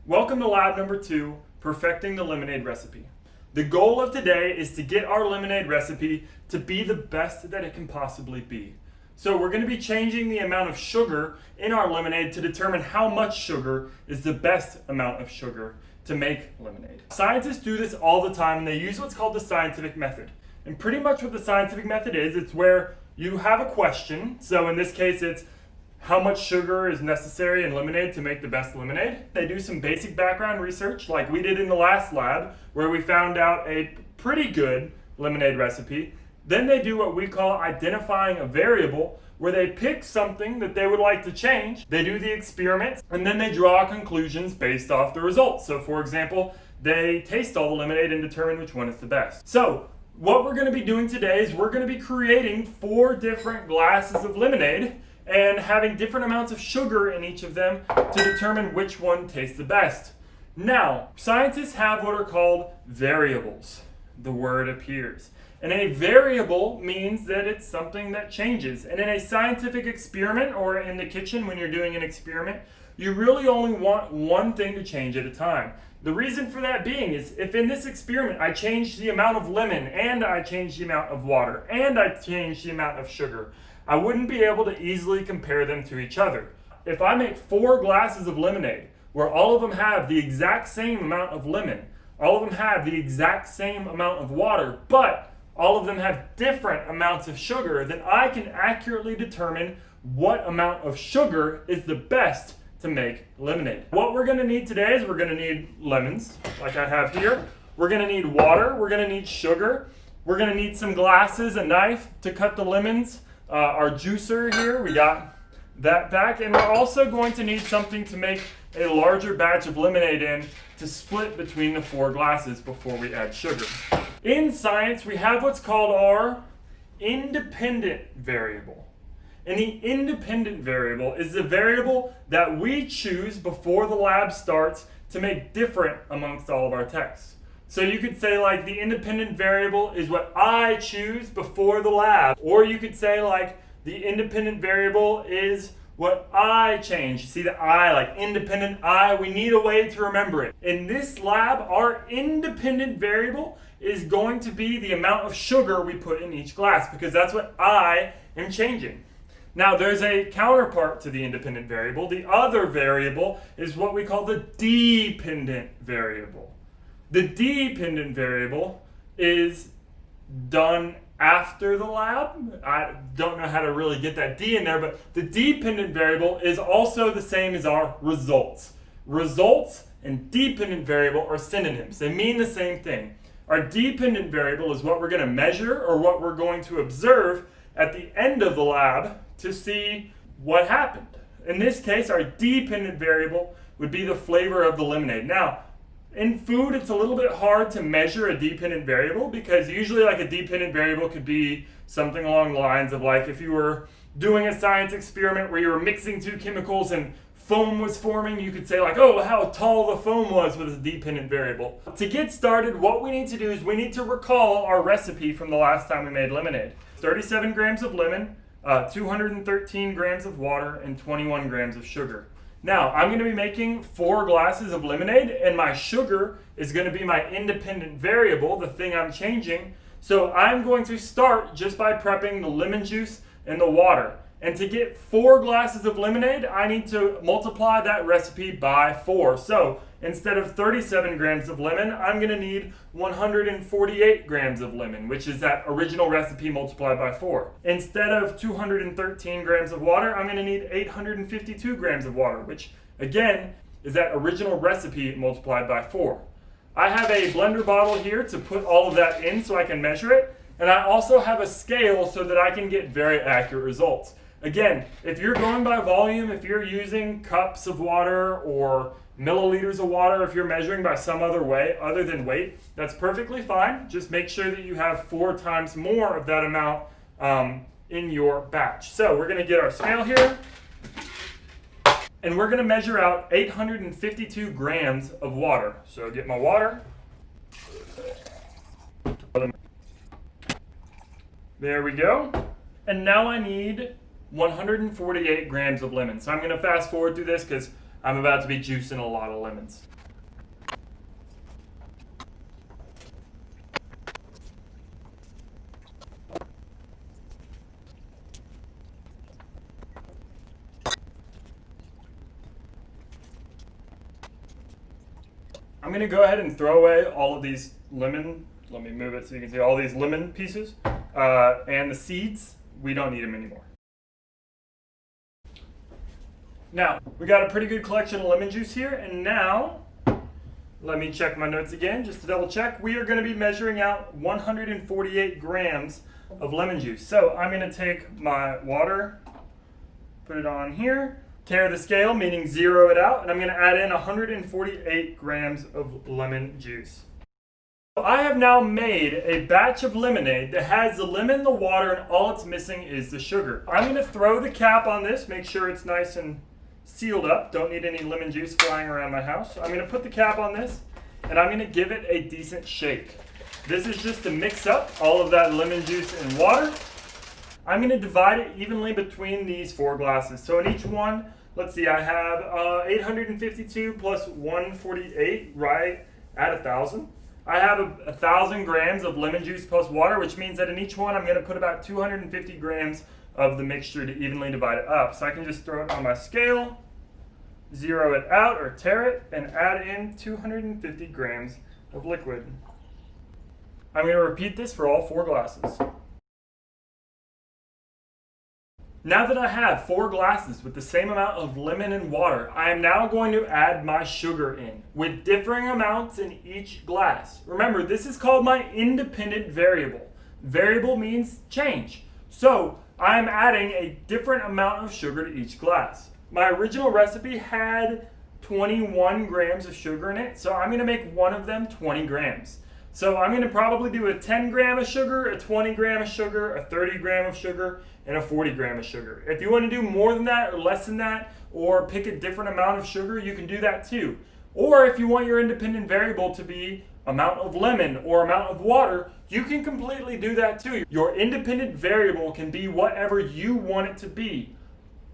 Welcome to lab number 2, perfecting the lemonade recipe. The goal of today is to get our lemonade recipe to be the best that it can possibly be. So we're going to be changing the amount of sugar in our lemonade to determine how much sugar is the best amount of sugar to make lemonade. Scientists do this all the time and they use what's called the scientific method. And pretty much what the scientific method is, it's where you have a question. So in this case it's how much sugar is necessary in lemonade to make the best lemonade. They do some basic background research like we did in the last lab where we found out a pretty good lemonade recipe. Then they do what we call identifying a variable, where they pick something that they would like to change. They do the experiments and then they draw conclusions based off the results. So for example, they taste all the lemonade and determine which one is the best. So what we're going to be doing today is we're going to be creating 4 different glasses of lemonade and having different amounts of sugar in each of them to determine which one tastes the best. Now, scientists have what are called variables. The word appears. And a variable means that it's something that changes. And in a scientific experiment or in the kitchen when you're doing an experiment, you really only want one thing to change at a time. The reason for that being is if in this experiment I change the amount of lemon and I change the amount of water and I change the amount of sugar, I wouldn't be able to easily compare them to each other. If I make 4 glasses of lemonade where all of them have the exact same amount of lemon, all of them have the exact same amount of water, but all of them have different amounts of sugar, then I can accurately determine what amount of sugar is the best to make lemonade. What we're going to need today is we're going to need lemons, like I have here. We're going to need water. We're going to need sugar. We're going to need some glasses, a knife to cut the lemons. Our juicer here, we got that back. And we're also going to need something to make a larger batch of lemonade in to split between the 4 glasses before we add sugar. In science, we have what's called our independent variable. And the independent variable is the variable that we choose before the lab starts to make different amongst all of our texts. So you could say like the independent variable is what I choose before the lab. Or you could say like the independent variable is what I change. You see the I, like independent I, we need a way to remember it. In this lab, our independent variable is going to be the amount of sugar we put in each glass because that's what I am changing. Now there's a counterpart to the independent variable. The other variable is what we call the dependent variable. The dependent variable is done after the lab. I don't know how to really get that D in there, but the dependent variable is also the same as our results. Results and dependent variable are synonyms. They mean the same thing. Our dependent variable is what we're going to measure or what we're going to observe at the end of the lab to see what happened. In this case, our dependent variable would be the flavor of the lemonade. Now, in food, it's a little bit hard to measure a dependent variable because usually like a dependent variable could be something along the lines of like if you were doing a science experiment where you were mixing 2 chemicals and foam was forming, you could say like, oh, how tall the foam was with a dependent variable. To get started, what we need to do is we need to recall our recipe from the last time we made lemonade. 37 grams of lemon, 213 grams of water, and 21 grams of sugar. Now, I'm going to be making 4 glasses of lemonade, and my sugar is going to be my independent variable, the thing I'm changing. So I'm going to start just by prepping the lemon juice and the water. And to get 4 glasses of lemonade, I need to multiply that recipe by 4. So instead of 37 grams of lemon, I'm going to need 148 grams of lemon, which is that original recipe multiplied by 4. Instead of 213 grams of water, I'm going to need 852 grams of water, which again is that original recipe multiplied by 4. I have a blender bottle here to put all of that in so I can measure it. And I also have a scale so that I can get very accurate results. Again, if you're going by volume, if you're using cups of water or milliliters of water, if you're measuring by some other way other than weight, that's perfectly fine. Just make sure that you have 4 times more of that amount in your batch. So we're going to get our scale here, and we're going to measure out 852 grams of water. So get my water. There we go. And now I need 148 grams of lemon. So I'm going to fast forward through this because I'm about to be juicing a lot of lemons. I'm going to go ahead and throw away all of these lemon. Let me move it so you can see all these lemon pieces and the seeds. We don't need them anymore. Now, we got a pretty good collection of lemon juice here, and now, let me check my notes again just to double check. We are going to be measuring out 148 grams of lemon juice. So I'm going to take my water, put it on here, tear the scale, meaning zero it out, and I'm going to add in 148 grams of lemon juice. I have now made a batch of lemonade that has the lemon, the water, and all it's missing is the sugar. I'm going to throw the cap on this, make sure it's nice and sealed up. Don't need any lemon juice flying around my house. So I'm going to put the cap on this, and I'm going to give it a decent shake. This is just to mix up all of that lemon juice and water. I'm going to divide it evenly between these 4 glasses. So in each one, let's see, I have 852 plus 148 right at 1,000. I have 1,000 grams of lemon juice plus water, which means that in each one I'm going to put about 250 grams of the mixture to evenly divide it up. So I can just throw it on my scale, zero it out or tear it, and add in 250 grams of liquid. I'm going to repeat this for all 4 glasses. Now that I have 4 glasses with the same amount of lemon and water, I am now going to add my sugar in with differing amounts in each glass. Remember, this is called my independent variable. Variable means change. So I am adding a different amount of sugar to each glass. My original recipe had 21 grams of sugar in it, so I'm going to make one of them 20 grams. So I'm going to probably do a 10 gram of sugar, a 20 gram of sugar, a 30 gram of sugar, and a 40 gram of sugar. If you want to do more than that or less than that, or pick a different amount of sugar, you can do that too. Or if you want your independent variable to be amount of lemon or amount of water, you can completely do that too. Your independent variable can be whatever you want it to be,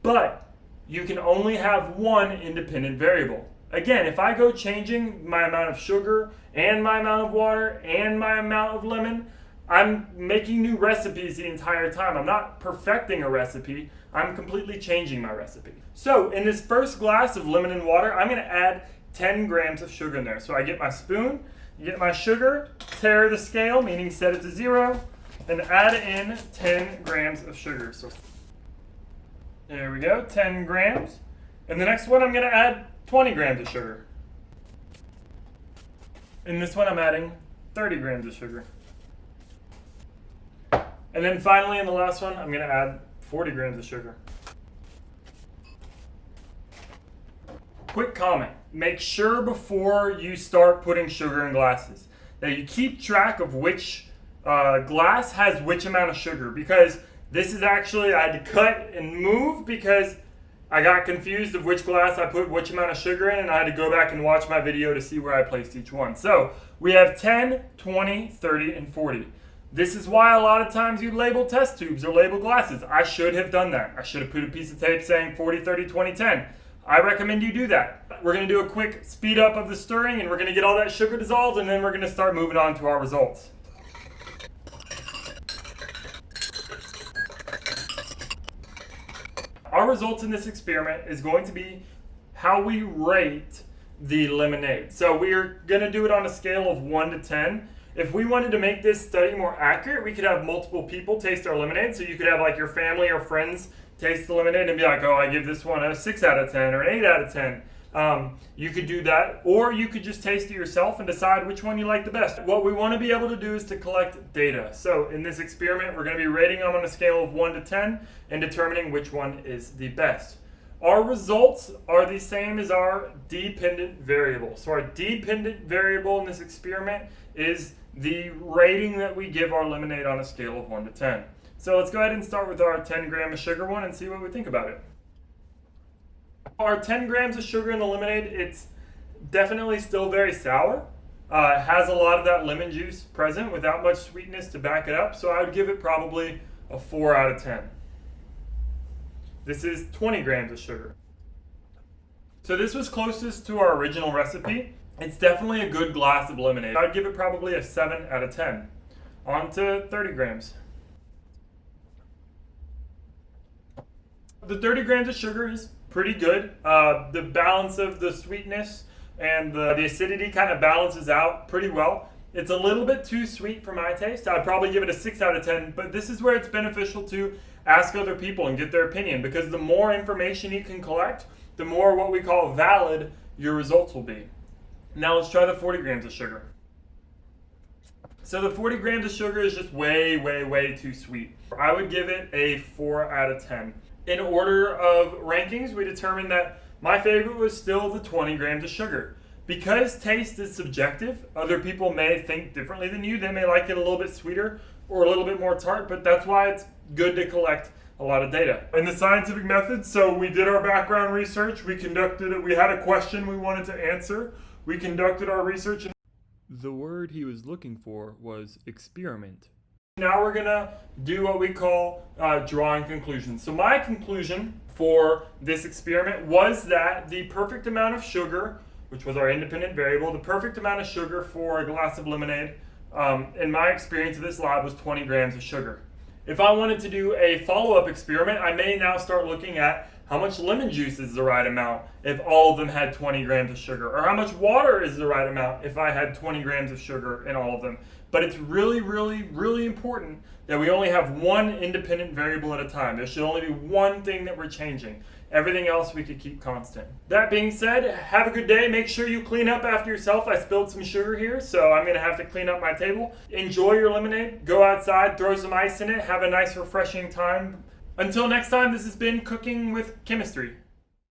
but you can only have one independent variable. Again, if I go changing my amount of sugar and my amount of water and my amount of lemon, I'm making new recipes the entire time. I'm not perfecting a recipe, I'm completely changing my recipe. So in this first glass of lemon and water, I'm going to add 10 grams of sugar in there. So I get my spoon, get my sugar, tear the scale, meaning set it to 0, and add in 10 grams of sugar. So there we go, 10 grams. And the next one I'm going to add 20 grams of sugar. In this one I'm adding 30 grams of sugar. And then finally in the last one I'm going to add 40 grams of sugar. Quick comment, make sure before you start putting sugar in glasses that you keep track of which glass has which amount of sugar, because this is actually, I had to cut and move because I got confused of which glass I put which amount of sugar in, and I had to go back and watch my video to see where I placed each one. So we have 10, 20, 30, and 40. This is why a lot of times you label test tubes or label glasses. I should have done that. I should have put a piece of tape saying 40, 30, 20, 10. I recommend you do that. We're going to do a quick speed up of the stirring, and we're going to get all that sugar dissolved, and then we're going to start moving on to our results. Our results in this experiment is going to be how we rate the lemonade. So we're going to do it on a scale of 1 to 10. If we wanted to make this study more accurate, we could have multiple people taste our lemonade. So you could have like your family or friends taste the lemonade and be like, oh, I give this one a 6 out of 10 or an 8 out of 10. You could do that, or you could just taste it yourself and decide which one you like the best. What we want to be able to do is to collect data. So in this experiment, we're going to be rating them on a scale of 1 to 10 and determining which one is the best. Our results are the same as our dependent variable. So our dependent variable in this experiment is the rating that we give our lemonade on a scale of 1 to 10. So let's go ahead and start with our 10 gram of sugar one and see what we think about it. Our 10 grams of sugar in the lemonade, it's definitely still very sour. It has a lot of that lemon juice present without much sweetness to back it up, so I would give it probably a 4 out of 10. This is 20 grams of sugar. So this was closest to our original recipe. It's definitely a good glass of lemonade. I'd give it probably a 7 out of 10. On to 30 grams. The 30 grams of sugar is pretty good. The balance of the sweetness and the acidity kind of balances out pretty well. It's a little bit too sweet for my taste. I'd probably give it a 6 out of 10, but this is where it's beneficial to ask other people and get their opinion, because the more information you can collect, the more what we call valid your results will be. Now let's try the 40 grams of sugar. So the 40 grams of sugar is just way, way, way too sweet. I would give it a 4 out of 10. In order of rankings, we determined that my favorite was still the 20 grams of sugar. Because taste is subjective, other people may think differently than you. They may like it a little bit sweeter or a little bit more tart, but that's why it's good to collect a lot of data. In the scientific method, so we did our background research, we had a question we wanted to answer, we conducted our research. The word he was looking for was experiment. Now we're gonna do what we call drawing conclusions. So my conclusion for this experiment was that the perfect amount of sugar, which was our independent variable, the perfect amount of sugar for a glass of lemonade, in my experience of this lab, was 20 grams of sugar. If I wanted to do a follow-up experiment, I may now start looking at how much lemon juice is the right amount if all of them had 20 grams of sugar, or how much water is the right amount if I had 20 grams of sugar in all of them. But it's really, really, really important that we only have one independent variable at a time. There should only be one thing that we're changing. Everything else we could keep constant. That being said, have a good day. Make sure you clean up after yourself. I spilled some sugar here, so I'm gonna have to clean up my table. Enjoy your lemonade. Go outside, throw some ice in it, have a nice refreshing time. Until next time, this has been Cooking with Chemistry.